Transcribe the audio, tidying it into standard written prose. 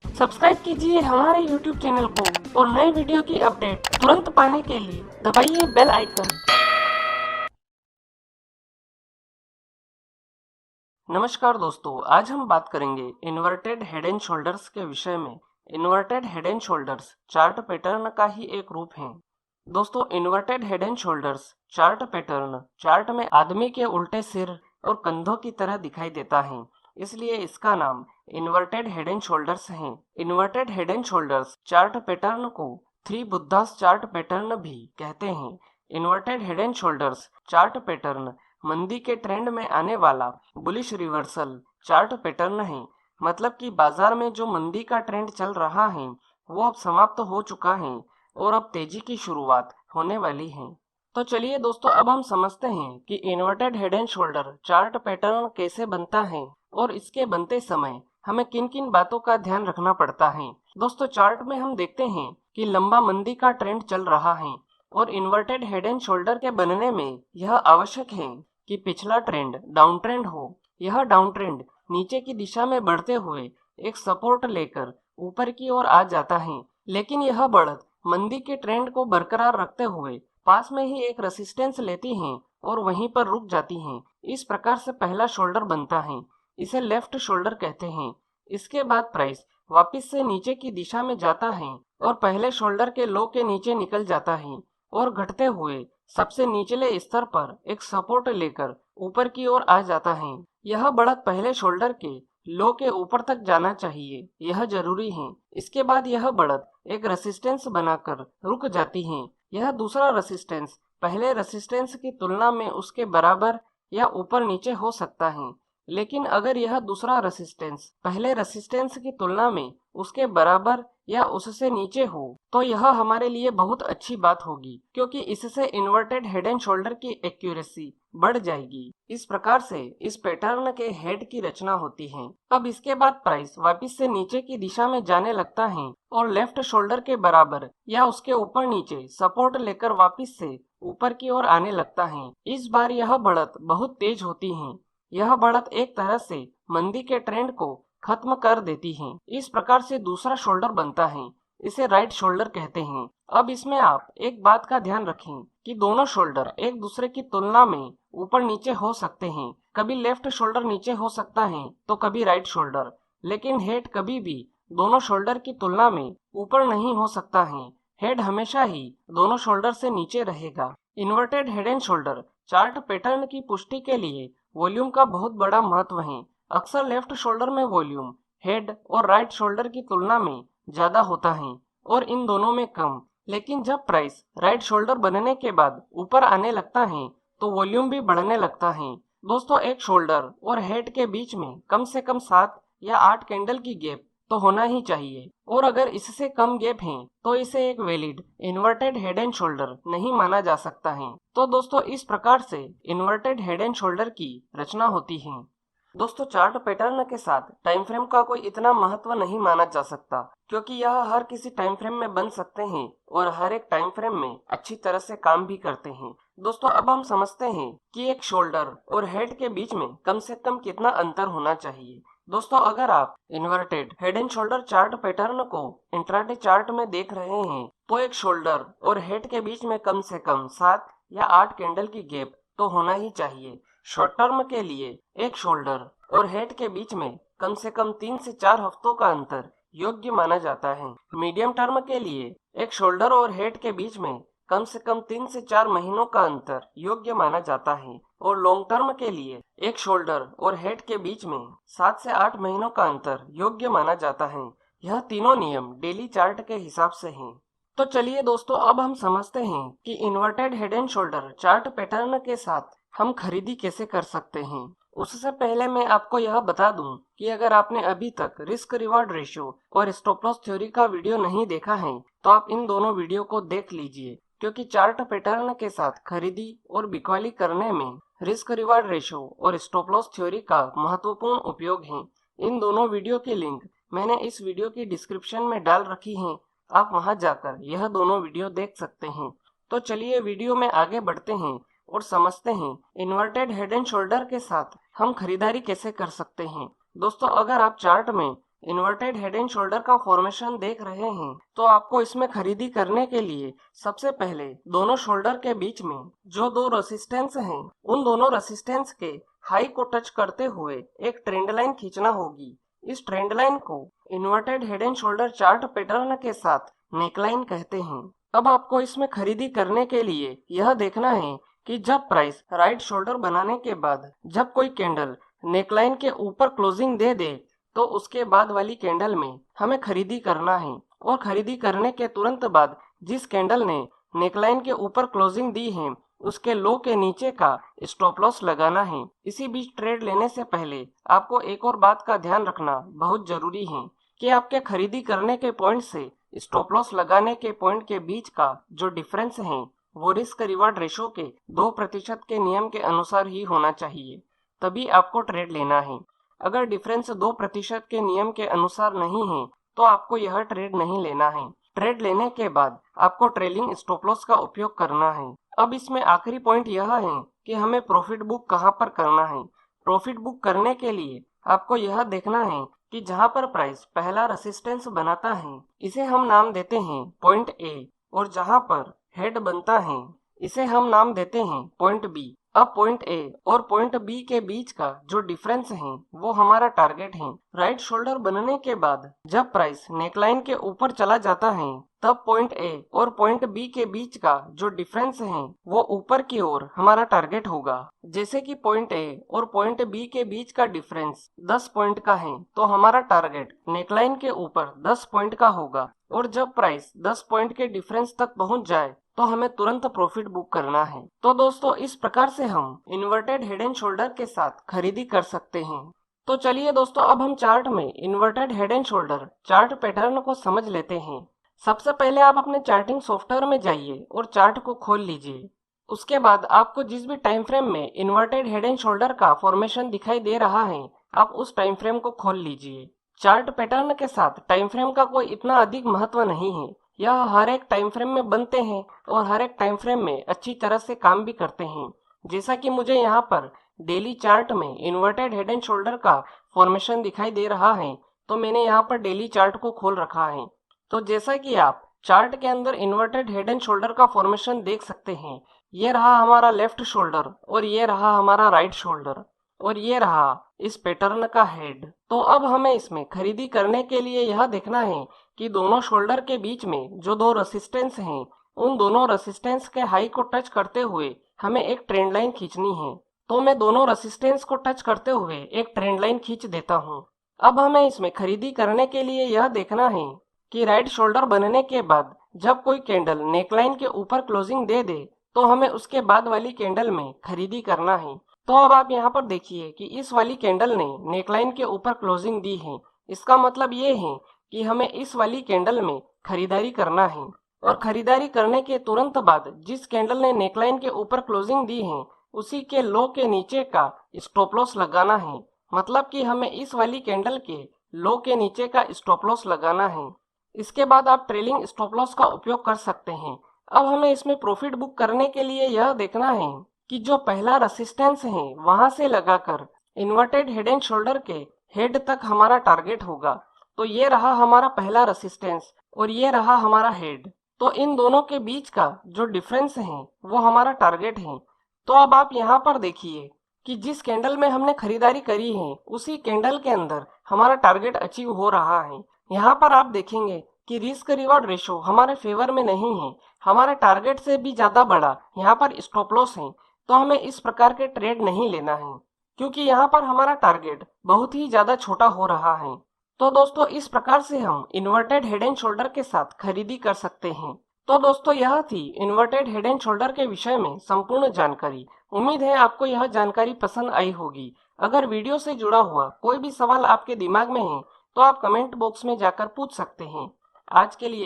Subscribe कीजिए हमारे YouTube channel को और नए वीडियो की अपडेट तुरंत पाने के लिए दबाइए बेल आइकन। नमस्कार दोस्तों, आज हम बात करेंगे इन्वर्टेड हेड एंड शोल्डर्स के विषय में। Inverted head and shoulders chart pattern का ही एक रूप है। दोस्तों, inverted head and shoulders chart pattern chart में आदमी के उल्टे सिर और कंधों की तरह दिखाई देता है, इसलिए इसका नाम इन्वर्टेड हेड एंड शोल्डर्स है। Inverted head and shoulders chart pattern को थ्री बुद्धास चार्ट पैटर्न भी कहते हैं। Inverted head and shoulders chart pattern मंदी के ट्रेंड में आने वाला बुलिश रिवर्सल चार्ट पैटर्न है। मतलब कि बाजार में जो मंदी का ट्रेंड चल रहा है वो अब समाप्त हो चुका है और अब तेजी की शुरुआत होने वाली है। तो चलिए दोस्तों, अब हम समझते हैं कि inverted head and shoulder chart pattern कैसे बनता है और इसके बनते समय हमें किन किन बातों का ध्यान रखना पड़ता है। दोस्तों, चार्ट में हम देखते हैं कि लंबा मंदी का ट्रेंड चल रहा है और इन्वर्टेड हेड एंड शोल्डर के बनने में यह आवश्यक है कि पिछला ट्रेंड डाउन ट्रेंड हो। यह डाउन ट्रेंड नीचे की दिशा में बढ़ते हुए एक सपोर्ट लेकर ऊपर की ओर आ जाता है, लेकिन यह बढ़त मंदी के ट्रेंड को बरकरार रखते हुए पास में ही एक रेसिस्टेंस लेती है और वहीं पर रुक जाती है। इस प्रकार से पहला शोल्डर बनता है, इसे लेफ्ट शोल्डर कहते हैं। इसके बाद प्राइस वापस से नीचे की दिशा में जाता है और पहले शोल्डर के लो के नीचे निकल जाता है और घटते हुए सबसे निचले स्तर पर एक सपोर्ट लेकर ऊपर की ओर आ जाता है। यह बढ़त पहले शोल्डर के लो के ऊपर तक जाना चाहिए, यह जरूरी है। इसके बाद यह बढ़त एक रेसिस्टेंस बनाकर रुक जाती है। यह दूसरा रेसिस्टेंस पहले रेसिस्टेंस की तुलना में उसके बराबर या ऊपर नीचे हो सकता है, लेकिन अगर यह दूसरा रेसिस्टेंस पहले रेसिस्टेंस की तुलना में उसके बराबर या उससे नीचे हो तो यह हमारे लिए बहुत अच्छी बात होगी, क्योंकि इससे इन्वर्टेड हेड एंड शोल्डर की एक्यूरेसी बढ़ जाएगी। इस प्रकार से इस पैटर्न के हेड की रचना होती है। अब इसके बाद प्राइस वापस से नीचे की दिशा में जाने लगता है और लेफ्ट शोल्डर के बराबर या उसके ऊपर नीचे सपोर्ट लेकर वापस से ऊपर की ओर आने लगता है। इस बार यह बढ़त बहुत तेज होती है। यह बढ़त एक तरह से मंदी के ट्रेंड को खत्म कर देती है। इस प्रकार से दूसरा शोल्डर बनता है, इसे राइट शोल्डर कहते हैं। अब इसमें आप एक बात का ध्यान रखें कि दोनों शोल्डर एक दूसरे की तुलना में ऊपर नीचे हो सकते हैं। कभी लेफ्ट शोल्डर नीचे हो सकता है तो कभी राइट शोल्डर, लेकिन हेड कभी भी दोनों शोल्डर की तुलना में ऊपर नहीं हो सकता है। हेड हमेशा ही दोनों शोल्डर से नीचे रहेगा। Inverted head and shoulder chart pattern की पुष्टि के लिए वॉल्यूम का बहुत बड़ा महत्व है। अक्सर लेफ्ट शोल्डर में वॉल्यूम हेड और राइट शोल्डर की तुलना में ज्यादा होता है और इन दोनों में कम। लेकिन जब प्राइस राइट शोल्डर बनने के बाद ऊपर आने लगता है तो वॉल्यूम भी बढ़ने लगता है। दोस्तों, एक शोल्डर और हेड के बीच में कम से कम 7 या 8 कैंडल की गैप तो होना ही चाहिए, और अगर इससे कम गैप है तो इसे एक valid inverted head and shoulder नहीं माना जा सकता है। तो दोस्तों, इस प्रकार से इन्वर्टेड हेड एंड शोल्डर की रचना होती है। दोस्तों, चार्ट पैटर्न के साथ टाइम फ्रेम का कोई इतना महत्व नहीं माना जा सकता, क्योंकि यह हर किसी टाइम फ्रेम में बन सकते हैं और हर एक टाइम फ्रेम में अच्छी तरह से काम भी करते हैं। दोस्तों, अब हम समझते हैं कि एक शोल्डर और हेड के बीच में कम से कम कितना अंतर होना चाहिए। दोस्तों, अगर आप inverted head and shoulder chart pattern को इंट्राडे चार्ट में देख रहे हैं तो एक शोल्डर और हेड के बीच में कम से कम 7 या 8 कैंडल की गैप तो होना ही चाहिए। शॉर्ट टर्म के लिए एक शोल्डर और हेड के बीच में कम से कम 3 से 4 हफ्तों का अंतर योग्य माना जाता है। मीडियम टर्म के लिए एक शोल्डर और हेड के बीच में कम से कम 3 से 4 महीनों का अंतर योग्य माना जाता है और लॉन्ग टर्म के लिए एक शोल्डर और हेड के बीच में 7 से 8 महीनों का अंतर योग्य माना जाता है। यह तीनों नियम डेली चार्ट के हिसाब से हैं। तो चलिए दोस्तों, अब हम समझते हैं कि inverted head and shoulder chart pattern के साथ हम खरीदी कैसे कर सकते हैं। उससे पहले मैं आपको यह बता दूं कि अगर आपने अभी तक रिस्क रिवॉर्ड रेशियो और स्टॉप लॉस थ्योरी का वीडियो नहीं देखा है तो आप इन दोनों वीडियो को देख लीजिए, क्योंकि चार्ट पैटर्न के साथ खरीदी और बिक्री करने में रिस्क रिवॉर्ड रेशियो और स्टॉप लॉस थ्योरी का महत्वपूर्ण उपयोग है। इन दोनों वीडियो की लिंक मैंने इस वीडियो की डिस्क्रिप्शन में डाल रखी है, आप वहां जाकर यह दोनों वीडियो देख सकते हैं। तो चलिए वीडियो में आगे बढ़ते हैं और समझते हैं इन्वर्टेड हेड एंड शोल्डर के साथ हम खरीदारी कैसे कर सकते हैं। दोस्तों, अगर आप चार्ट में इन्वर्टेड हेड एंड शोल्डर का फॉर्मेशन देख रहे हैं तो आपको इसमें खरीदी करने के लिए सबसे पहले दोनों शोल्डर के बीच में जो दो रेसिस्टेंस हैं उन दोनों रेसिस्टेंस के हाई को टच करते हुए एक ट्रेंड लाइन खींचना होगी। इस ट्रेंड लाइन को inverted head and shoulder chart pattern के साथ नेकलाइन कहते हैं। अब आपको इसमें खरीदी करने के लिए यह देखना है कि जब प्राइस राइट शोल्डर बनाने के बाद जब कोई कैंडल नेकलाइन के ऊपर क्लोजिंग दे दे तो उसके बाद वाली कैंडल में हमें खरीदी करना है, और खरीदी करने के तुरंत बाद जिस कैंडल ने नेकलाइन के ऊपर क्लोजिंग दी है उसके लो के नीचे का स्टॉप लॉस लगाना है। इसी बीच ट्रेड लेने से पहले आपको एक और बात का ध्यान रखना बहुत जरूरी है कि आपके खरीदी करने के पॉइंट से स्टॉप लॉस लगाने के पॉइंट के बीच का जो डिफरेंस है वो रिस्क रिवार्ड रेशो के 2% के नियम के अनुसार ही होना चाहिए, तभी आपको ट्रेड लेना है। अगर डिफरेंस 2% के नियम के अनुसार नहीं है तो आपको यह ट्रेड नहीं लेना है। ट्रेड लेने के बाद आपको ट्रेलिंग स्टॉप लॉस का उपयोग करना है। अब इसमें आखिरी पॉइंट यह है कि हमें प्रॉफिट बुक कहां पर करना है। प्रॉफिट बुक करने के लिए आपको यह देखना है कि जहां पर प्राइस पहला रेसिस्टेंस बनाता है इसे हम नाम देते हैं पॉइंट ए, और जहां पर हेड बनता है इसे हम नाम देते हैं पॉइंट बी। अब पॉइंट ए और पॉइंट बी के बीच का जो डिफरेंस है वो हमारा टारगेट है। राइट शोल्डर बनने के बाद जब प्राइस नेकलाइन के ऊपर चला जाता है तब पॉइंट ए और पॉइंट बी के बीच का जो डिफरेंस है वो ऊपर की ओर हमारा टारगेट होगा। जैसे कि पॉइंट ए और पॉइंट बी के बीच का डिफरेंस 10 पॉइंट का है तो हमारा टारगेट नेकलाइन के ऊपर 10 पॉइंट का होगा, और जब प्राइस 10 पॉइंट के डिफरेंस तक पहुंच जाए तो हमें तुरंत प्रॉफिट बुक करना है। तो दोस्तों इस प्रकार से हम इन्वर्टेड हेड एंड शोल्डर के साथ खरीदी कर सकते हैं। तो चलिए दोस्तों अब हम चार्ट में inverted head and shoulder chart pattern को समझ लेते हैं। सबसे पहले आप अपने चार्टिंग सॉफ्टवेयर में जाइए और चार्ट को खोल लीजिए। उसके बाद आपको जिस भी टाइम फ्रेम में इन्वर्टेड हेड एंड शोल्डर का फॉर्मेशन दिखाई दे रहा है आप उस टाइम फ्रेम को खोल लीजिए। चार्ट पैटर्न के साथ टाइम फ्रेम का कोई इतना अधिक महत्व नहीं है, यह हर एक टाइम फ्रेम में बनते हैं और हर एक टाइम फ्रेम में अच्छी तरह से काम भी करते हैं। जैसा कि मुझे यहाँ पर डेली चार्ट में इन्वर्टेड हेड एंड शोल्डर का फॉर्मेशन दिखाई दे रहा है तो मैंने यहाँ पर डेली चार्ट को खोल रखा है। तो जैसा कि आप चार्ट के अंदर इन्वर्टेड हेड एंड शोल्डर का फॉर्मेशन देख सकते हैं, ये रहा हमारा लेफ्ट शोल्डर और ये रहा हमारा राइट शोल्डर और ये रहा इस पैटर्न का हेड। तो अब हमें इसमें खरीदी करने के लिए यह देखना है कि दोनों शोल्डर के बीच में जो दो रेसिस्टेंस हैं उन दोनों रेसिस्टेंस के हाई को टच करते हुए हमें एक ट्रेंड लाइन खींचनी है। तो मैं दोनों रेसिस्टेंस को टच करते हुए एक ट्रेंड लाइन खींच देता हूँ। अब हमें इसमें खरीदी करने के लिए यह देखना है कि राइट शोल्डर बनने के बाद जब कोई कैंडल नेकलाइन के ऊपर क्लोजिंग दे दे तो हमें उसके बाद वाली कैंडल में खरीदी करना है। तो अब आप यहाँ पर देखिए कि इस वाली कैंडल ने नेकलाइन के ऊपर क्लोजिंग दी है, इसका मतलब ये है कि हमें इस वाली कैंडल में खरीदारी करना है। और खरीदारी करने के तुरंत बाद जिस कैंडल ने नेकलाइन के ऊपर क्लोजिंग दी है उसी के लो के नीचे का स्टॉप लॉस लगाना है, मतलब कि हमें इस वाली कैंडल के लो के नीचे का स्टॉप लॉस लगाना है। इसके बाद आप ट्रेलिंग स्टॉप लॉस का उपयोग कर सकते हैं। अब हमें इसमें प्रॉफिट बुक करने के लिए यह देखना है कि जो पहला रेसिस्टेंस है वहां से लगाकर इन्वर्टेड हेड एंड शोल्डर के हेड तक हमारा टारगेट होगा। तो ये रहा हमारा पहला रेसिस्टेंस और ये रहा हमारा हेड। तो इन दोनों के बीच का जो डिफरेंस है वो हमारा टारगेट है। तो अब आप यहाँ पर देखिए कि जिस कैंडल में हमने खरीदारी करी है उसी कैंडल के अंदर हमारा टारगेट अचीव हो रहा है। यहाँ पर आप देखेंगे कि रिस्क रिवॉर्ड रेशो हमारे फेवर में नहीं है, हमारे टारगेट से भी ज्यादा बड़ा यहाँ पर स्टॉप लॉस है। तो हमें इस प्रकार के ट्रेड नहीं लेना है क्योंकि यहाँ पर हमारा टारगेट बहुत ही ज्यादा छोटा हो रहा है। तो दोस्तों इस प्रकार से हम इन्वर्टेड हेड एंड शोल्डर के साथ खरीदी कर सकते हैं। तो दोस्तों यह थी इन्वर्टेड हेड एंड शोल्डर के विषय में संपूर्ण जानकारी। उम्मीद है आपको यह जानकारी पसंद आई होगी। अगर वीडियो से जुड़ा हुआ कोई भी सवाल आपके दिमाग में है तो आप कमेंट बॉक्स में जाकर पूछ सकते हैं। आज के लिए